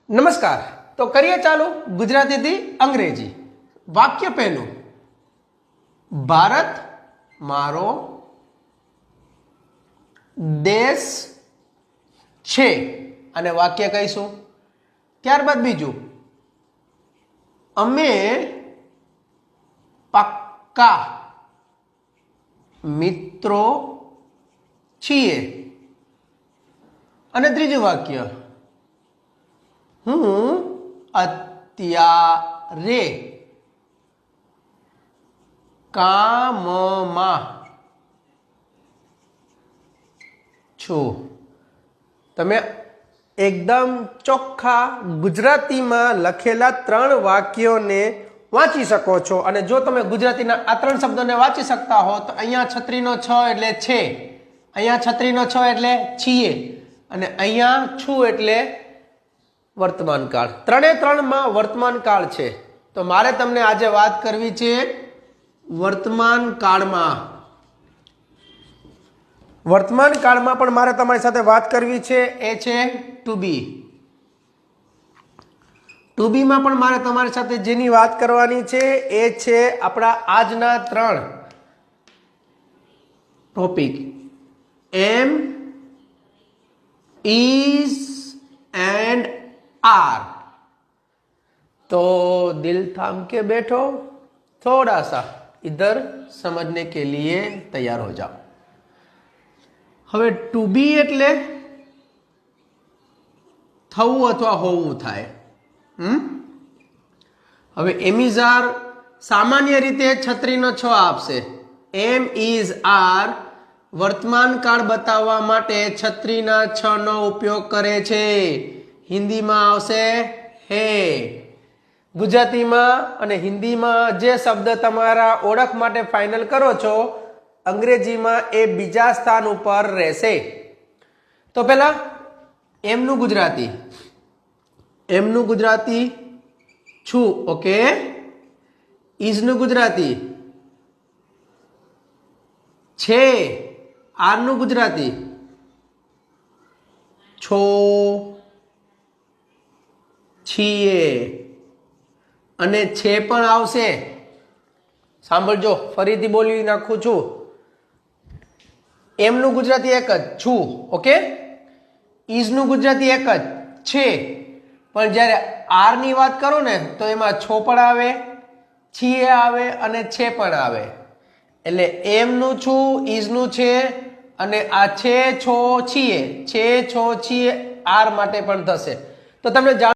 નમસ્કાર. તો કરીએ ચાલુ ગુજરાતીથી અંગ્રેજી. વાક્ય પહેલું, ભારત મારો દેશ છે, અને વાક્ય કહીશું. ત્યારબાદ બીજું, અમે પાક્કા મિત્રો છીએ. અને ત્રીજું વાક્ય, હું અત્યારે કામમાં છું. તમે એકદમ ચોખ્ખા ગુજરાતીમાં લખેલા 3 વાક્યોને વાંચી શકો છો. અને જો તમે ગુજરાતીના આ 3 શબ્દોને વાંચી શકતા હો તો અહીંયા છત્રીનો છ એટલે છે, અહીંયા છત્રીનો છ એટલે છીએ, અને અહીંયા છું એટલે વર્તમાન કાળ. 3માં વર્તમાન કાળ છે. તો મારે તમને આજે વાત કરવી છે વર્તમાન કાળમાં. વર્તમાન કાળમાં પણ મારે તમારી સાથે વાત કરવી છે, એ છે ટુ બી. ટુ બીમાં પણ મારે તમારી સાથે જેની વાત કરવાની છે એ છે આપણા આજના 3 ટોપિક, એમ, ઇઝ एंड आर. तो दिल थाम के बैठो, थोड़ा सा इधर समझने के लिए तैयार हो जाओ. હવે ટુ બી એટલે થવું અથવા હોવું થાય. હવે એમિઝાર સામાન્ય રીતે છત્રીનો છ આપશે. એમ ઇઝ આર વર્તમાન કાળ બતાવવા માટે છત્રીના છ નો ઉપયોગ કરે છે. હિન્દીમાં આવશે હે. ગુજરાતીમાં અને હિન્દીમાં જે શબ્દ તમારા ઓળખ માટે ફાઇનલ કરો છો, અંગ્રેજીમાં એ બીજા સ્થાન ઉપર રહેશે. તો પહેલા એમનું ગુજરાતી. એમનું ગુજરાતી છું, ઓકે. ઇઝનું ગુજરાતી છે. આરનું ગુજરાતી છો, છીએ, અને છે પણ આવશે. સાંભળજો, ફરીથી બોલી નાખું છું. એમનું ગુજરાતી એક જ છું, ઓકે. ઇઝનું ગુજરાતી એક જ છે, પણ જ્યારે આર ની વાત કરો ને તો એમાં છો પણ આવે, છીએ આવે અને છે પણ આવે. એટલે એમનું છું, ઇઝનું છે, અને આ છે, છો, છીએ, છે, છો, છીએ આર માટે પણ થશે. તો તમને